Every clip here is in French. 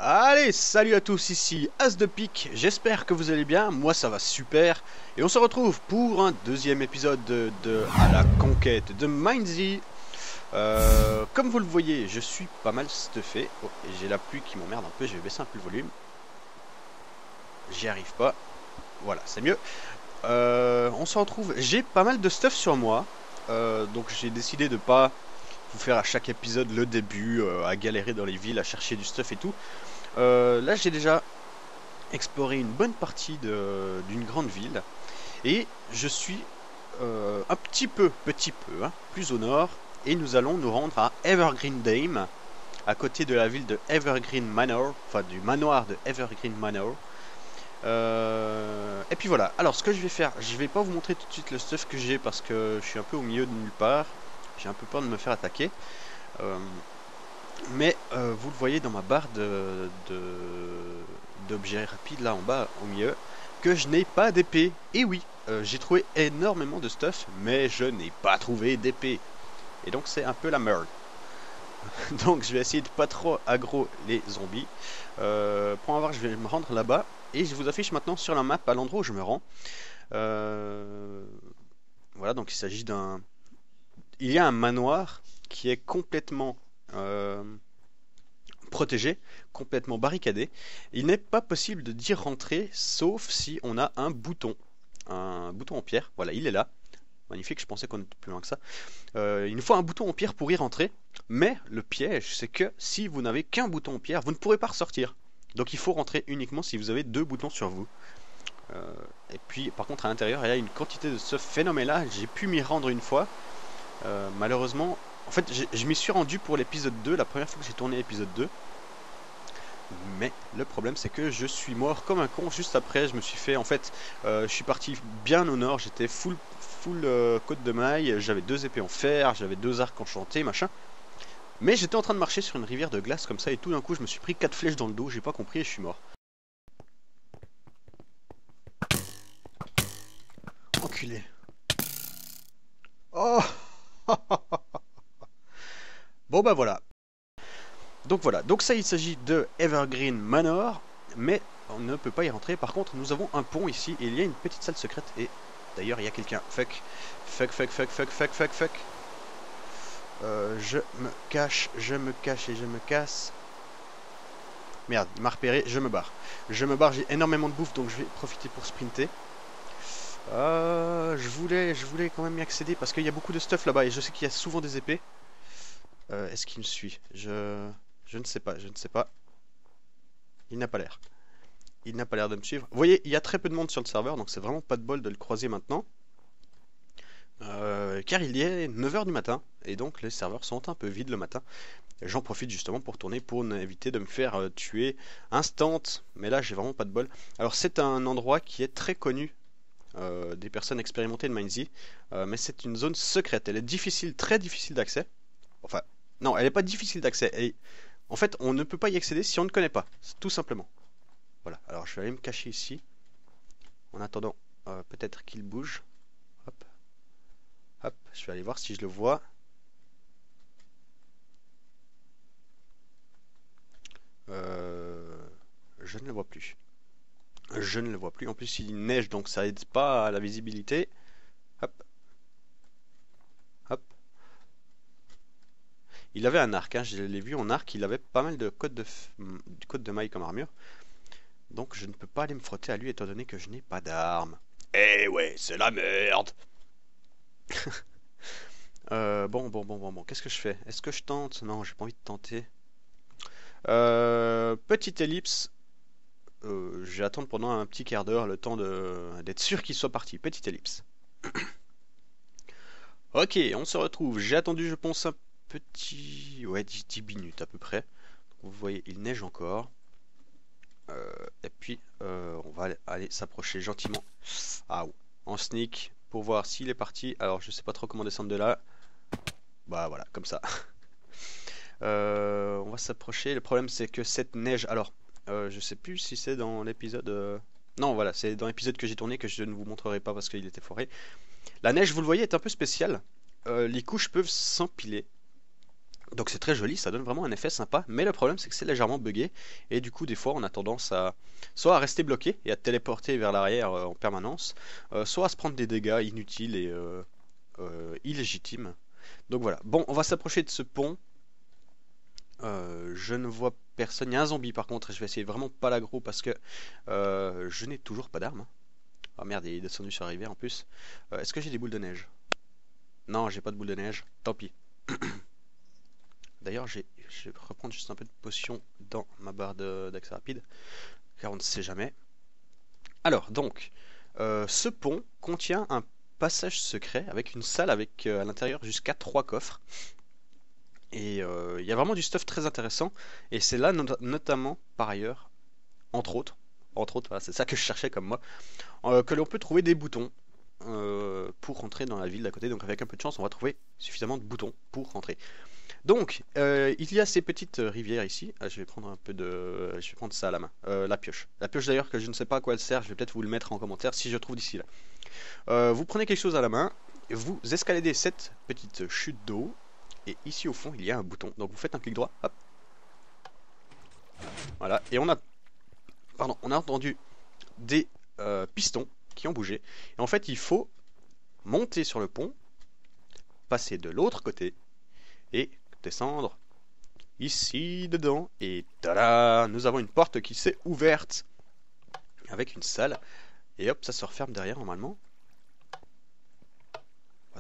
Allez, salut à tous, ici As de Pique, j'espère que vous allez bien, moi ça va super, et on se retrouve pour un deuxième épisode de À la conquête de Mindsy. Comme vous le voyez, je suis pas mal stuffé, oh, et j'ai la pluie qui m'emmerde un peu, je vais baisser un peu le volume. J'y arrive pas, voilà, c'est mieux. On se retrouve, j'ai pas mal de stuff sur moi, donc j'ai décidé de pas vous faire à chaque épisode le début, à galérer dans les villes, à chercher du stuff et tout. Là j'ai déjà exploré une bonne partie d'une grande ville et je suis un petit peu, hein, plus au nord et nous allons nous rendre à Evergreen Dame, à côté de la ville de Evergreen Manor, enfin du manoir de Evergreen Manor. Et puis voilà, alors ce que je vais faire, je vais pas vous montrer tout de suite le stuff que j'ai parce que je suis un peu au milieu de nulle part, j'ai un peu peur de me faire attaquer. Euh, Mais vous le voyez dans ma barre d'objets rapides là en bas au milieu, que je n'ai pas d'épée. Et oui, j'ai trouvé énormément de stuff, mais je n'ai pas trouvé d'épée. Et donc c'est un peu la merde. Donc je vais essayer de pas trop aggro les zombies. Pour en voir, je vais me rendre là-bas. Et je vous affiche maintenant sur la map à l'endroit où je me rends. Euh, voilà, donc il s'agit d'un... Il y a un manoir qui est complètement... protégé, complètement barricadé. Il n'est pas possible de d'y rentrer sauf si on a un bouton en pierre. Voilà, il est là. Magnifique, je pensais qu'on était plus loin que ça. Il nous faut un bouton en pierre pour y rentrer. Mais le piège, c'est que si vous n'avez qu'un bouton en pierre, vous ne pourrez pas ressortir. Donc il faut rentrer uniquement si vous avez deux boutons sur vous. Euh, et puis par contre à l'intérieur, il y a une quantité de ce phénomène-là. J'ai pu m'y rendre une fois. Malheureusement, en fait, je m'y suis rendu pour l'épisode 2, la première fois que j'ai tourné l'épisode 2. Mais le problème c'est que je suis mort comme un con juste après. Je me suis fait, en fait, je suis parti bien au nord, j'étais full côte de maille, j'avais deux épées en fer, j'avais deux arcs enchantés, machin. Mais j'étais en train de marcher sur une rivière de glace comme ça et tout d'un coup je me suis pris 4 flèches dans le dos, j'ai pas compris et je suis mort. Enculé. Oh. Bon bah voilà. Donc ça il s'agit de Evergreen Manor, mais on ne peut pas y rentrer. Par contre nous avons un pont ici et il y a une petite salle secrète et d'ailleurs il y a quelqu'un. Fuck. Je me cache et je me casse. Merde, il m'a repéré, je me barre. J'ai énormément de bouffe donc je vais profiter pour sprinter. Je voulais quand même y accéder parce qu'il y a beaucoup de stuff là-bas et je sais qu'il y a souvent des épées. Est-ce qu'il me suit? Je ne sais pas, je ne sais pas. Il n'a pas l'air. Il n'a pas l'air de me suivre. Vous voyez, il y a très peu de monde sur le serveur, donc c'est vraiment pas de bol de le croiser maintenant. Car il est 9 h du matin, et donc les serveurs sont un peu vides le matin. J'en profite justement pour tourner pour éviter de me faire tuer instant, mais là j'ai vraiment pas de bol. Alors c'est un endroit qui est très connu des personnes expérimentées de Mindsy, mais c'est une zone secrète. Elle est difficile, très difficile d'accès. Enfin, non, elle n'est pas difficile d'accès. En fait, on ne peut pas y accéder si on ne connaît pas, tout simplement. Voilà, alors je vais aller me cacher ici. En attendant, peut-être qu'il bouge. Hop, hop, je vais aller voir si je le vois. Je ne le vois plus. Je ne le vois plus. En plus, il neige, donc ça aide pas à la visibilité. Hop, hop. Il avait un arc, hein, je l'ai vu en arc. Il avait pas mal de côte de maille comme armure. Donc je ne peux pas aller me frotter à lui étant donné que je n'ai pas d'arme. Eh ouais, c'est la merde. Bon, qu'est-ce que je fais? Est-ce que je tente? Non, j'ai pas envie de tenter. Petite ellipse. Je vais attendre pendant un petit quart d'heure le temps d'être sûr qu'il soit parti. Petite ellipse. Ok, on se retrouve. J'ai attendu, je pense, un petit... Ouais, 10 minutes à peu près. Vous voyez, il neige encore. Et puis, on va aller s'approcher gentiment. Ah, en sneak pour voir s'il est parti. Alors, je sais pas trop comment descendre de là. Bah voilà, comme ça. On va s'approcher. Le problème, c'est que cette neige... Alors, je sais plus si c'est dans l'épisode... Non, voilà, c'est dans l'épisode que j'ai tourné que je ne vous montrerai pas parce qu'il était foiré. La neige, vous le voyez, est un peu spéciale. Les couches peuvent s'empiler. Donc c'est très joli, ça donne vraiment un effet sympa, mais le problème c'est que c'est légèrement buggé, et du coup des fois on a tendance à soit à rester bloqué et à téléporter vers l'arrière en permanence, soit à se prendre des dégâts inutiles et illégitimes. Donc voilà, bon on va s'approcher de ce pont. Je ne vois personne, il y a un zombie par contre, et je vais essayer vraiment pas l'aggro parce que je n'ai toujours pas d'armes. Ah merde, il est descendu sur la rivière en plus. Est-ce que j'ai des boules de neige? Non, j'ai pas de boules de neige, tant pis. D'ailleurs, je vais reprendre juste un peu de potion dans ma barre d'accès rapide, car on ne sait jamais. Alors, donc, ce pont contient un passage secret avec une salle avec à l'intérieur jusqu'à 3 coffres. Et il y a vraiment du stuff très intéressant. Et c'est là notamment, par ailleurs, entre autres, voilà, c'est ça que je cherchais comme moi, que l'on peut trouver des boutons pour rentrer dans la ville d'à côté. Donc avec un peu de chance, on va trouver suffisamment de boutons pour rentrer. Donc, il y a ces petites rivières ici. Ah, je vais prendre un peu de... Je vais prendre ça à la main. La pioche. La pioche d'ailleurs que je ne sais pas à quoi elle sert. Je vais peut-être vous le mettre en commentaire si je trouve d'ici là. Vous prenez quelque chose à la main. Vous escaladez cette petite chute d'eau. Et ici au fond, il y a un bouton. Donc vous faites un clic droit. Hop. Voilà. Et on a entendu des pistons qui ont bougé. Et en fait, il faut monter sur le pont. Passer de l'autre côté. Et descendre ici dedans et tada, nous avons une porte qui s'est ouverte avec une salle et hop, ça se referme derrière normalement.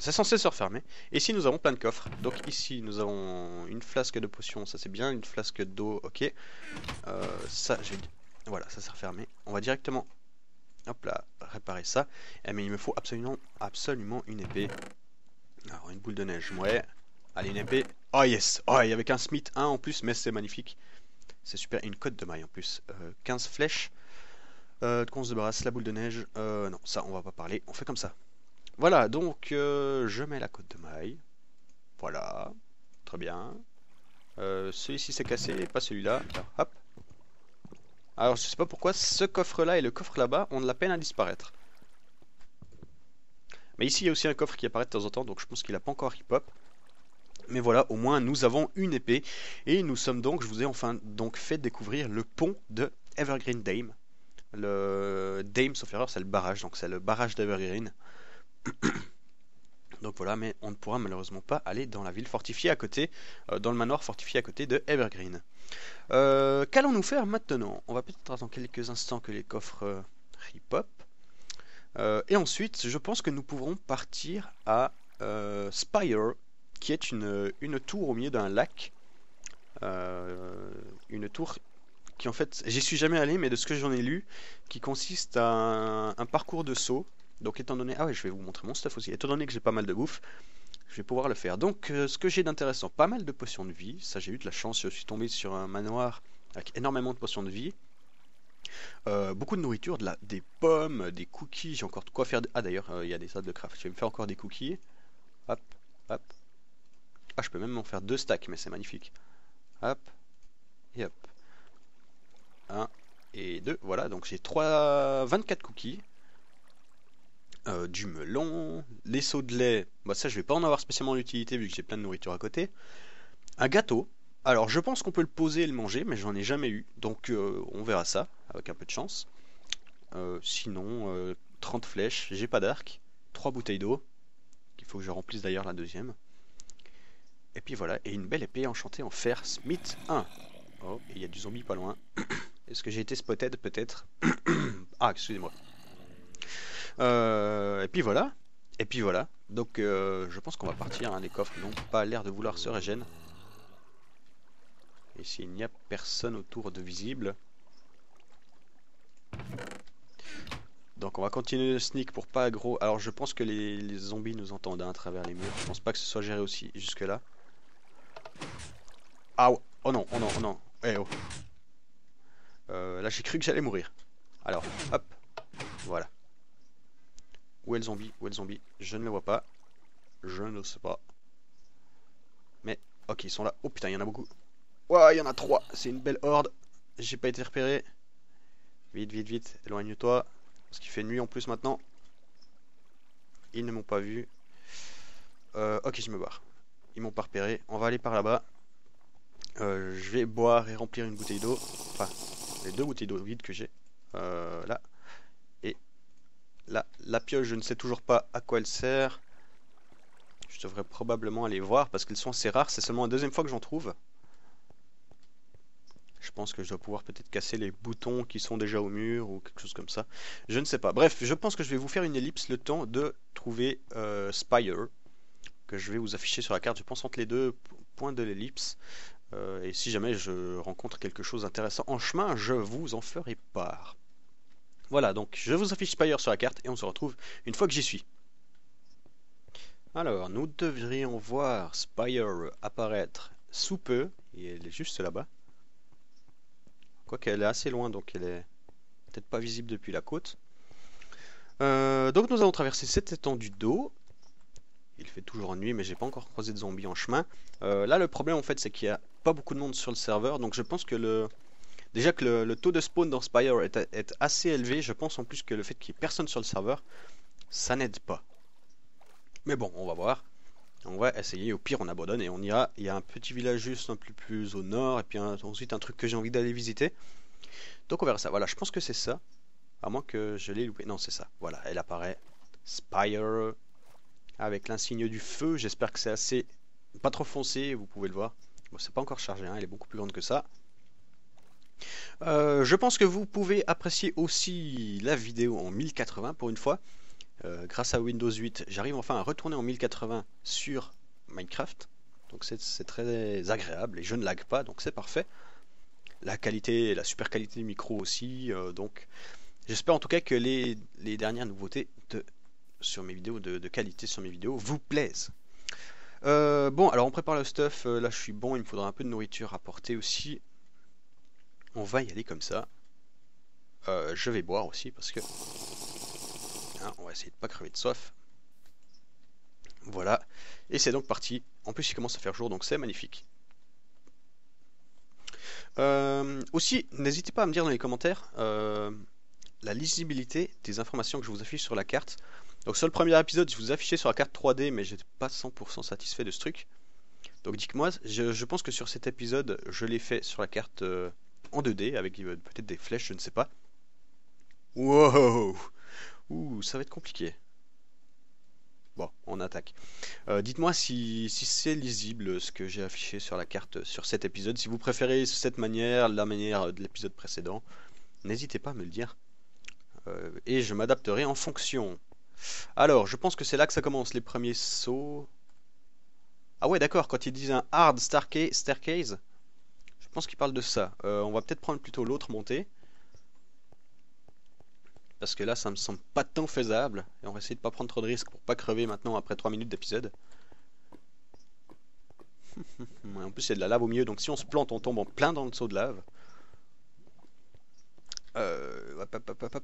C'est censé se refermer. Et ici nous avons plein de coffres. Donc ici nous avons une flasque de potion, ça c'est bien, une flasque d'eau, ok. Ça j'ai voilà, ça s'est refermé. On va directement hop là réparer ça. Mais il me faut absolument une épée. Alors une boule de neige, ouais. Allez, une épée. Oh yes! Oh, avec un Smith 1 en plus, mais c'est magnifique. C'est super. Et une cotte de maille en plus. 15 flèches. De quoi on se débarrasse? La boule de neige. Non, ça, on va pas parler. On fait comme ça. Voilà, donc je mets la cotte de maille. Voilà. Très bien. Celui-ci s'est cassé, pas celui-là. Alors, hop. Alors, je sais pas pourquoi ce coffre-là et le coffre là-bas ont de la peine à disparaître. Mais ici, il y a aussi un coffre qui apparaît de temps en temps, donc je pense qu'il a pas encore hip-hop. Mais voilà, au moins nous avons une épée et nous sommes donc, je vous ai enfin donc fait découvrir le pont de Evergreen Dame. Le Dame, sauf erreur, c'est le barrage, donc c'est le barrage d'Evergreen. Donc voilà, mais on ne pourra malheureusement pas aller dans la ville fortifiée à côté, dans le manoir fortifié à côté de Evergreen. Qu'allons-nous faire maintenant? On va peut-être attendre quelques instants que les coffres ripop. Et ensuite, je pense que nous pourrons partir à Spire, qui est une tour au milieu d'un lac. Une tour qui en fait, j'y suis jamais allé, mais de ce que j'en ai lu, qui consiste à un parcours de saut. Donc étant donné... Ah ouais, je vais vous montrer mon stuff aussi. Étant donné que j'ai pas mal de bouffe, je vais pouvoir le faire. Donc ce que j'ai d'intéressant, pas mal de potions de vie. Ça j'ai eu de la chance, je suis tombé sur un manoir avec énormément de potions de vie. Beaucoup de nourriture, des pommes, des cookies, j'ai encore de quoi faire... Ah d'ailleurs, il y a des salles de craft. Je vais me faire encore des cookies. Hop, hop. Ah, je peux même m'en faire 2 stacks, mais c'est magnifique. Hop, et hop. 1 et 2, voilà, donc j'ai 24 cookies. Du melon, les seaux de lait, bah ça je vais pas en avoir spécialement l'utilité vu que j'ai plein de nourriture à côté. Un gâteau, alors je pense qu'on peut le poser et le manger, mais j'en ai jamais eu, donc on verra ça, avec un peu de chance. Sinon, 30 flèches, j'ai pas d'arc, 3 bouteilles d'eau, qu'il faut que je remplisse d'ailleurs la deuxième. Et puis voilà, et une belle épée enchantée en fer Smith 1. Oh, et il y a du zombie pas loin. Est-ce que j'ai été spotted peut-être? Ah, excusez-moi. Et puis voilà. Et puis voilà. Donc je pense qu'on va partir. Hein. Les coffres n'ont pas l'air de vouloir se régénérer. Et s'il n'y a personne autour de visible. Donc on va continuer le sneak pour pas aggro. Alors je pense que les zombies nous entendent hein, à travers les murs. Je pense pas que ce soit géré aussi jusque là. Ah ouais. Oh non, oh non, oh non. Eh oh. Là j'ai cru que j'allais mourir. Alors, hop. Voilà. Où est le zombie? Où est le zombie? Je ne le vois pas. Je ne sais pas. Mais, ok, ils sont là. Oh putain, il y en a beaucoup. Ouah, il y en a 3. C'est une belle horde. J'ai pas été repéré. Vite, vite, vite. Éloigne-toi. Parce qu'il fait nuit en plus maintenant. Ils ne m'ont pas vu. Ok, je me barre. Ils m'ont pas repéré. On va aller par là-bas. Je vais boire et remplir une bouteille d'eau. Enfin, les 2 bouteilles d'eau vides que j'ai. Là. Et là, la pioche, je ne sais toujours pas à quoi elle sert. Je devrais probablement aller voir parce qu'elles sont assez rares. C'est seulement la 2e fois que j'en trouve. Je pense que je dois pouvoir peut-être casser les boutons qui sont déjà au mur ou quelque chose comme ça. Je ne sais pas. Bref, je pense que je vais vous faire une ellipse le temps de trouver Spire, que je vais vous afficher sur la carte. Je pense entre les 2 points de l'ellipse. Et si jamais je rencontre quelque chose d'intéressant en chemin, je vous en ferai part. Voilà, donc je vous affiche Spire sur la carte et on se retrouve une fois que j'y suis. Alors, nous devrions voir Spire apparaître sous peu, et elle est juste là-bas. Quoique elle est assez loin, donc elle est peut-être pas visible depuis la côte. Donc nous allons traverser cette étendue d'eau. Il fait toujours nuit, mais j'ai pas encore croisé de zombies en chemin. Là, le problème en fait, c'est qu'il y a pas beaucoup de monde sur le serveur, donc je pense que déjà que le taux de spawn dans Spire est assez élevé. Je pense en plus que le fait qu'il y ait personne sur le serveur, ça n'aide pas. Mais bon, on va voir. On va essayer, au pire on abandonne et on ira. Il y a un petit village juste un peu plus au nord et puis ensuite un truc que j'ai envie d'aller visiter. Donc on verra ça. Voilà, je pense que c'est ça. À moins que je l'ai loupé. Non, c'est ça. Voilà, elle apparaît. Spire. Avec l'insigne du feu. J'espère que c'est assez... pas trop foncé, vous pouvez le voir. Bon, c'est pas encore chargé, hein, elle est beaucoup plus grande que ça. Je pense que vous pouvez apprécier aussi la vidéo en 1080 pour une fois. Grâce à Windows 8, j'arrive enfin à retourner en 1080 sur Minecraft. Donc c'est très agréable et je ne lag pas, donc c'est parfait. La qualité, la super qualité du micro aussi. Donc j'espère en tout cas que les dernières nouveautés sur mes vidéos de qualité sur mes vidéos vous plaisent. Bon, alors on prépare le stuff. Là je suis bon, il me faudra un peu de nourriture à porter aussi. On va y aller comme ça. Je vais boire aussi parce que... Hein, on va essayer de pas crever de soif. Voilà. Et c'est donc parti. En plus il commence à faire jour donc c'est magnifique. Aussi, n'hésitez pas à me dire dans les commentaires la lisibilité des informations que je vous affiche sur la carte. Donc sur le premier épisode, je vous affichais sur la carte 3D, mais j'étais pas 100% satisfait de ce truc. Donc dites-moi, je pense que sur cet épisode, je l'ai fait sur la carte en 2D, avec peut-être des flèches, je ne sais pas. Wow! Ouh, ça va être compliqué. Bon, on attaque. Dites-moi si c'est lisible ce que j'ai affiché sur la carte sur cet épisode. Si vous préférez cette manière, la manière de l'épisode précédent, n'hésitez pas à me le dire. Et je m'adapterai en fonction. Alors, je pense que c'est là que ça commence, les premiers sauts. Ah ouais, d'accord, quand ils disent un hard staircase, je pense qu'ils parlent de ça. On va peut-être prendre plutôt l'autre montée. Parce que là, ça me semble pas tant faisable. Et on va essayer de pas prendre trop de risques pour pas crever maintenant après 3 minutes d'épisode. En plus, il y a de la lave au milieu, donc si on se plante, on tombe en plein dans le seau de lave.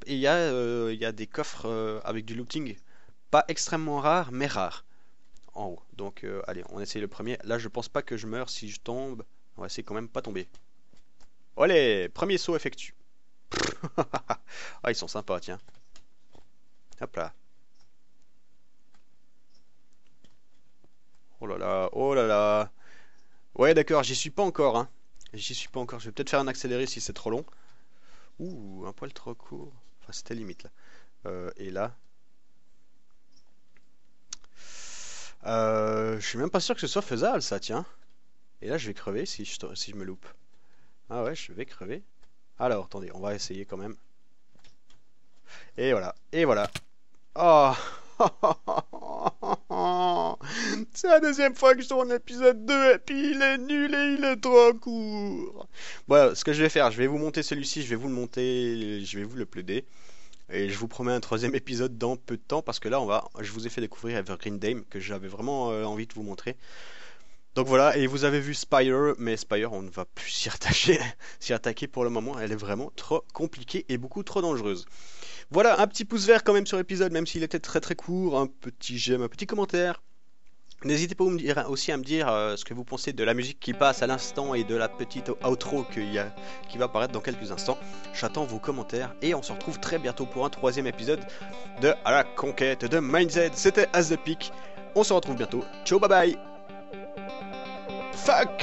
Et il y a des coffres avec du looting. Pas extrêmement rare, mais rare. En haut. Donc, allez, on essaye le premier. Là, je pense pas que je meurs si je tombe. On va essayer quand même pas tomber. Allez, premier saut effectué. Ah, ils sont sympas, tiens. Hop là. Oh là là, oh là là. Ouais, d'accord, j'y suis pas encore, hein. J'y suis pas encore. Je vais peut-être faire un accéléré si c'est trop long. Ouh, un poil trop court. Enfin, c'était limite là. Et là. Je suis même pas sûr que ce soit faisable, ça, tiens. Et là, je vais crever si je me loupe. Ah ouais, je vais crever. Alors, attendez, on va essayer quand même. Et voilà, et voilà. Oh! C'est la 2e fois que je tourne l'épisode 2 et puis il est nul et il est trop court. Bon, ce que je vais faire, je vais vous monter celui-ci, je vais vous le monter, je vais vous le plaider. Et je vous promets un 3e épisode dans peu de temps parce que là, je vous ai fait découvrir Evergreen Dame que j'avais vraiment envie de vous montrer. Donc voilà, et vous avez vu Spire, mais Spire, on ne va plus s'y attaquer pour le moment. Elle est vraiment trop compliquée et beaucoup trop dangereuse. Voilà, un petit pouce vert quand même sur l'épisode, même s'il était très très court, un petit j'aime, un petit commentaire. N'hésitez pas aussi à me dire ce que vous pensez de la musique qui passe à l'instant et de la petite outro qui va apparaître dans quelques instants. J'attends vos commentaires et on se retrouve très bientôt pour un 3e épisode de À la conquête de Mindset. C'était As The Peak. On se retrouve bientôt. Ciao, bye bye. Fuck!